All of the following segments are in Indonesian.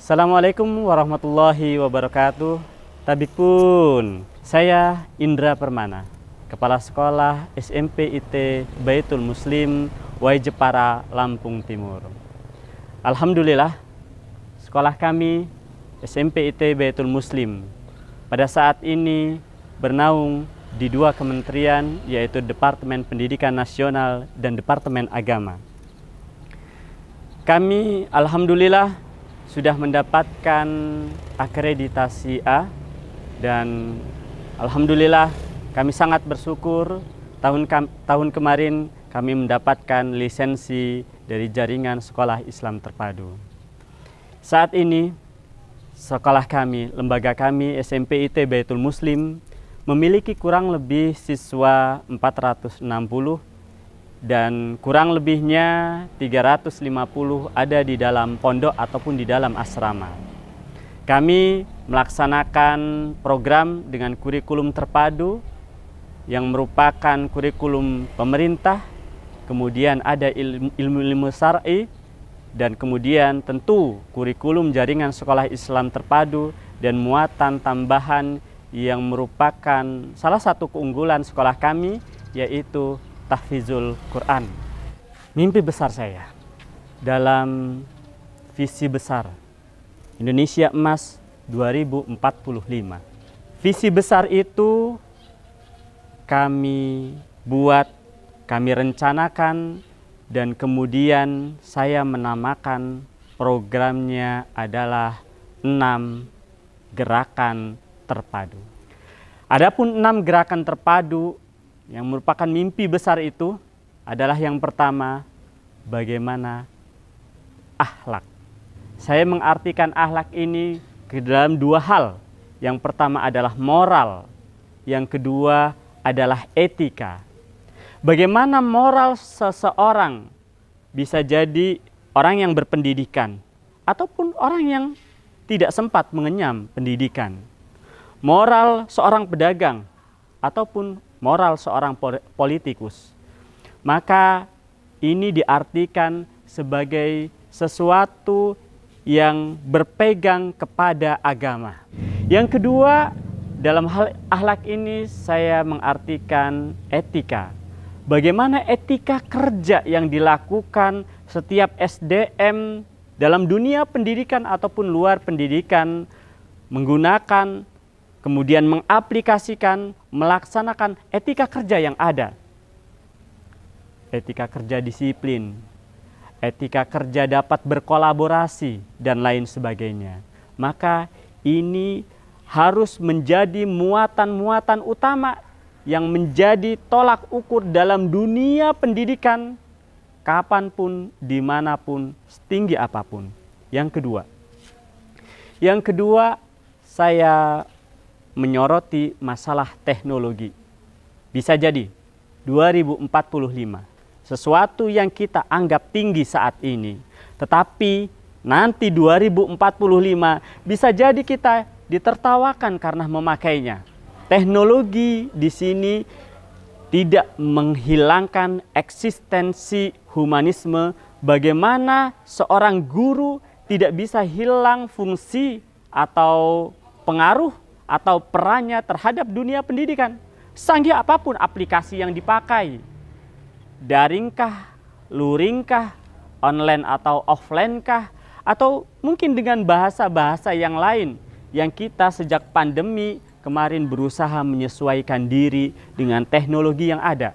Assalamualaikum warahmatullahi wabarakatuh. Tabikpun, saya Indra Permana, Kepala Sekolah SMP IT Baitul Muslim Wai Jepara, Lampung Timur. Alhamdulillah, sekolah kami SMP IT Baitul Muslim pada saat ini bernaung di dua kementerian, yaitu Departemen Pendidikan Nasional dan Departemen Agama. Kami alhamdulillah sudah mendapatkan akreditasi A, dan alhamdulillah kami sangat bersyukur tahun kemarin kami mendapatkan lisensi dari Jaringan Sekolah Islam Terpadu. Saat ini sekolah kami, lembaga kami SMP IT Baitul Muslim memiliki kurang lebih siswa 460 dan kurang lebihnya 350 ada di dalam pondok ataupun di dalam asrama. Kami melaksanakan program dengan kurikulum terpadu yang merupakan kurikulum pemerintah, kemudian ada ilmu syar'i, dan kemudian tentu kurikulum Jaringan Sekolah Islam Terpadu dan muatan tambahan yang merupakan salah satu keunggulan sekolah kami, yaitu tahfizul Quran. Mimpi besar saya dalam visi besar Indonesia Emas 2045. Visi besar itu kami buat, kami rencanakan, dan kemudian saya menamakan programnya adalah 6 gerakan terpadu. Adapun 6 gerakan terpadu yang merupakan mimpi besar itu adalah yang pertama, bagaimana akhlak. Saya mengartikan akhlak ini ke dalam 2 hal. Yang pertama adalah moral, yang kedua adalah etika. Bagaimana moral seseorang bisa jadi orang yang berpendidikan ataupun orang yang tidak sempat mengenyam pendidikan. Moral seorang pedagang ataupun moral seorang politikus. Maka ini diartikan sebagai sesuatu yang berpegang kepada agama. Yang kedua, dalam hal akhlak ini saya mengartikan etika. Bagaimana etika kerja yang dilakukan setiap SDM dalam dunia pendidikan ataupun luar pendidikan menggunakan, kemudian mengaplikasikan, melaksanakan etika kerja yang ada. Etika kerja disiplin, etika kerja dapat berkolaborasi, dan lain sebagainya. Maka ini harus menjadi muatan-muatan utama yang menjadi tolak ukur dalam dunia pendidikan, kapanpun, dimanapun, setinggi apapun. Yang kedua, saya menyoroti masalah teknologi. Bisa jadi 2045 sesuatu yang kita anggap tinggi saat ini, tetapi nanti 2045 bisa jadi kita ditertawakan karena memakainya. Teknologi di sini tidak menghilangkan eksistensi humanisme. Bagaimana seorang guru tidak bisa hilang fungsi atau pengaruh atau perannya terhadap dunia pendidikan. Canggih apapun aplikasi yang dipakai, daringkah, luringkah, online atau offline-kah, atau mungkin dengan bahasa-bahasa yang lain yang kita sejak pandemi kemarin berusaha menyesuaikan diri dengan teknologi yang ada.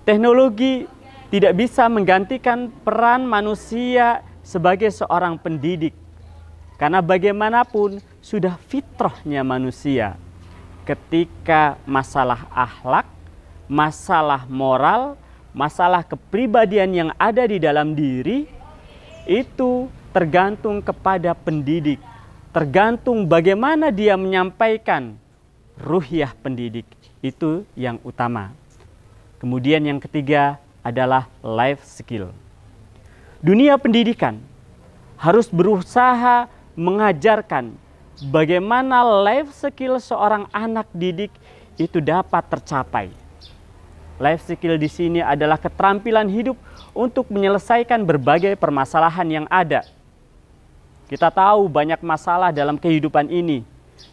Teknologi tidak bisa menggantikan peran manusia sebagai seorang pendidik. Karena bagaimanapun sudah fitrahnya manusia ketika masalah akhlak, masalah moral, masalah kepribadian yang ada di dalam diri itu tergantung kepada pendidik. Tergantung bagaimana dia menyampaikan ruhiyah pendidik, itu yang utama. Kemudian yang ketiga adalah life skill. Dunia pendidikan harus berusaha mengajarkan bagaimana life skill seorang anak didik itu dapat tercapai. Life skill di sini adalah keterampilan hidup untuk menyelesaikan berbagai permasalahan yang ada. Kita tahu banyak masalah dalam kehidupan ini.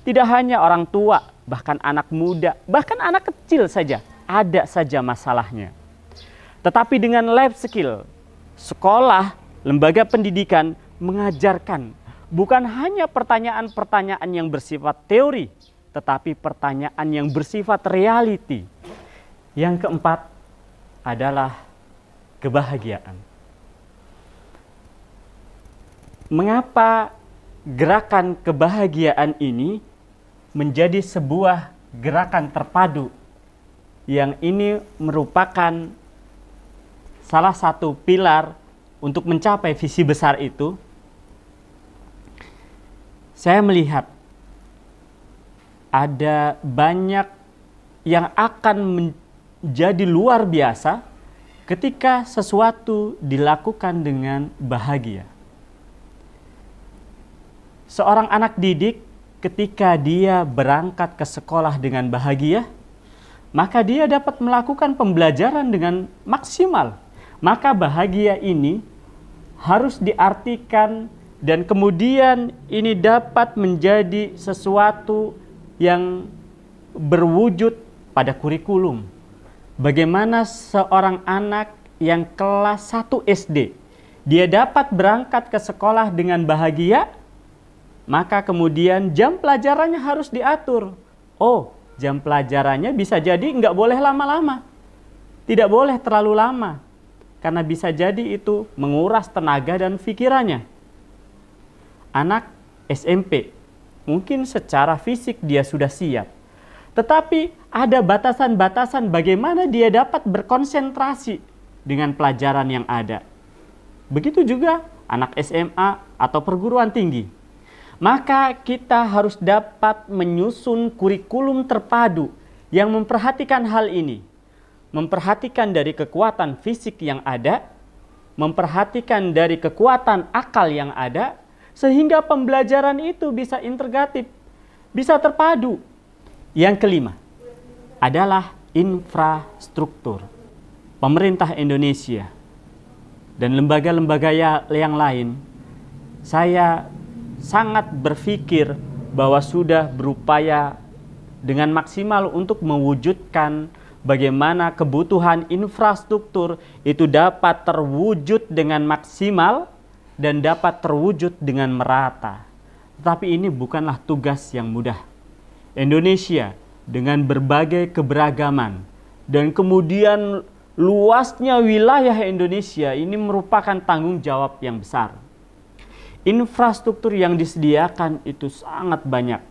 Tidak hanya orang tua, bahkan anak muda, bahkan anak kecil saja, ada saja masalahnya. Tetapi dengan life skill, sekolah, lembaga pendidikan mengajarkan bukan hanya pertanyaan-pertanyaan yang bersifat teori, tetapi pertanyaan yang bersifat reality. Yang keempat adalah kebahagiaan. Mengapa gerakan kebahagiaan ini menjadi sebuah gerakan terpadu yang ini merupakan salah satu pilar untuk mencapai visi besar itu? Saya melihat ada banyak yang akan menjadi luar biasa ketika sesuatu dilakukan dengan bahagia. Seorang anak didik ketika dia berangkat ke sekolah dengan bahagia, maka dia dapat melakukan pembelajaran dengan maksimal. Maka bahagia ini harus diartikan dan kemudian ini dapat menjadi sesuatu yang berwujud pada kurikulum. Bagaimana seorang anak yang kelas 1 SD, dia dapat berangkat ke sekolah dengan bahagia, maka kemudian jam pelajarannya harus diatur. Oh, jam pelajarannya bisa jadi nggak boleh lama-lama. Tidak boleh terlalu lama. Karena bisa jadi itu menguras tenaga dan pikirannya. Anak SMP, mungkin secara fisik dia sudah siap. Tetapi ada batasan-batasan bagaimana dia dapat berkonsentrasi dengan pelajaran yang ada. Begitu juga anak SMA atau perguruan tinggi. Maka kita harus dapat menyusun kurikulum terpadu yang memperhatikan hal ini. Memperhatikan dari kekuatan fisik yang ada, memperhatikan dari kekuatan akal yang ada, sehingga pembelajaran itu bisa integratif, bisa terpadu. Yang kelima adalah infrastruktur. Pemerintah Indonesia dan lembaga-lembaga yang lain, saya sangat berpikir bahwa sudah berupaya dengan maksimal untuk mewujudkan bagaimana kebutuhan infrastruktur itu dapat terwujud dengan maksimal dan dapat terwujud dengan merata. Tetapi ini bukanlah tugas yang mudah. Indonesia dengan berbagai keberagaman dan kemudian luasnya wilayah Indonesia ini merupakan tanggung jawab yang besar. Infrastruktur yang disediakan itu sangat banyak.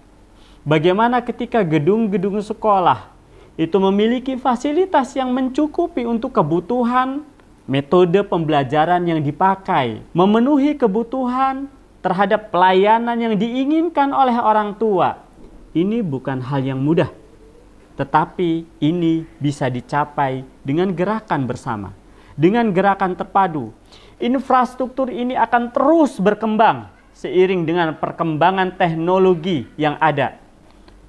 Bagaimana ketika gedung-gedung sekolah itu memiliki fasilitas yang mencukupi untuk kebutuhan metode pembelajaran yang dipakai, memenuhi kebutuhan terhadap pelayanan yang diinginkan oleh orang tua. Ini bukan hal yang mudah, tetapi ini bisa dicapai dengan gerakan bersama, dengan gerakan terpadu. Infrastruktur ini akan terus berkembang seiring dengan perkembangan teknologi yang ada.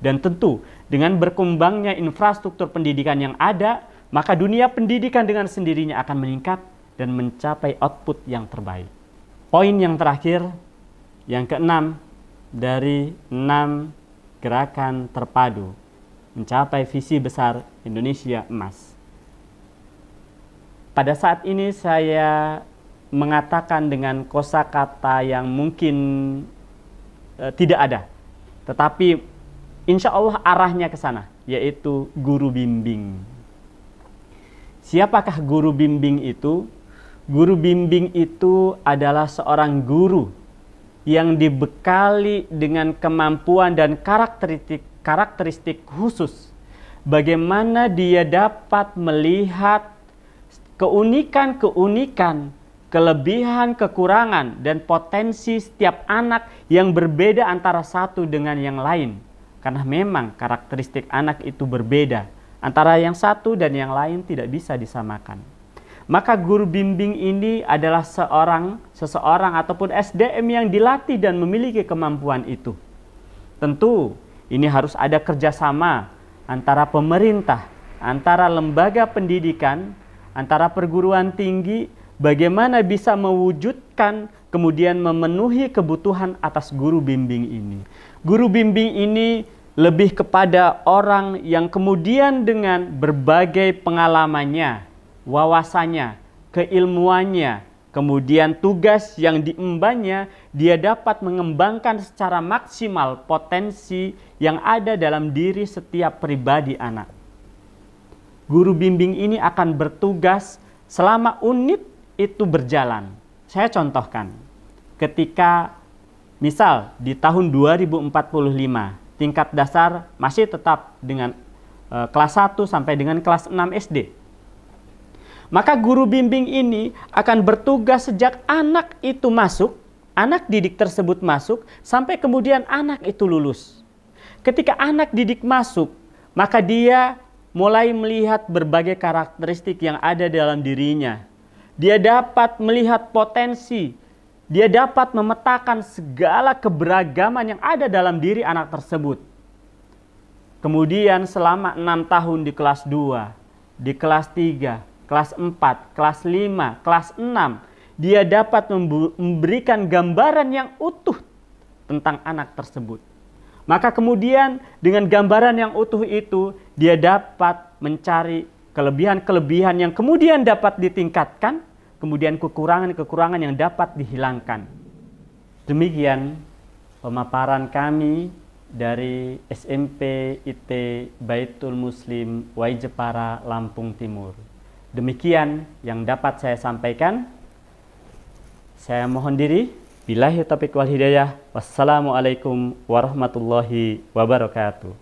Dan tentu dengan berkembangnya infrastruktur pendidikan yang ada, maka dunia pendidikan dengan sendirinya akan meningkat dan mencapai output yang terbaik. Poin yang terakhir, yang keenam dari 6 gerakan terpadu mencapai visi besar Indonesia Emas. Pada saat ini saya mengatakan dengan kosakata yang mungkin tidak ada, tetapi insya Allah arahnya ke sana, yaitu guru bimbing. Siapakah guru bimbing itu? Guru bimbing itu adalah seorang guru yang dibekali dengan kemampuan dan karakteristik khusus. Bagaimana dia dapat melihat keunikan-keunikan, kelebihan, kekurangan, dan potensi setiap anak yang berbeda antara satu dengan yang lain. Karena memang karakteristik anak itu berbeda. Antara yang satu dan yang lain tidak bisa disamakan. Maka guru bimbing ini adalah seseorang ataupun SDM yang dilatih dan memiliki kemampuan itu. Tentu ini harus ada kerjasama antara pemerintah, antara lembaga pendidikan, antara perguruan tinggi, bagaimana bisa mewujudkan kemudian memenuhi kebutuhan atas guru bimbing ini. Guru bimbing ini lebih kepada orang yang kemudian dengan berbagai pengalamannya, wawasannya, keilmuannya, kemudian tugas yang diembannya, dia dapat mengembangkan secara maksimal potensi yang ada dalam diri setiap pribadi anak. Guru bimbing ini akan bertugas selama unit itu berjalan. Saya contohkan, ketika misal di tahun 2045, tingkat dasar masih tetap dengan kelas 1 sampai dengan kelas 6 SD. Maka guru bimbing ini akan bertugas sejak anak itu masuk, anak didik tersebut masuk, sampai kemudian anak itu lulus. Ketika anak didik masuk, maka dia mulai melihat berbagai karakteristik yang ada dalam dirinya. Dia dapat melihat potensi, dia dapat memetakan segala keberagaman yang ada dalam diri anak tersebut. Kemudian selama 6 tahun di kelas 2, di kelas 3, kelas 4, kelas 5, kelas 6, dia dapat memberikan gambaran yang utuh tentang anak tersebut. Maka kemudian dengan gambaran yang utuh itu, dia dapat mencari kelebihan-kelebihan yang kemudian dapat ditingkatkan, kemudian kekurangan-kekurangan yang dapat dihilangkan. Demikian pemaparan kami dari SMP IT Baitul Muslim Wai Jepara, Lampung Timur. Demikian yang dapat saya sampaikan. Saya mohon diri. Billahi taufiq wal hidayah. Wassalamualaikum warahmatullahi wabarakatuh.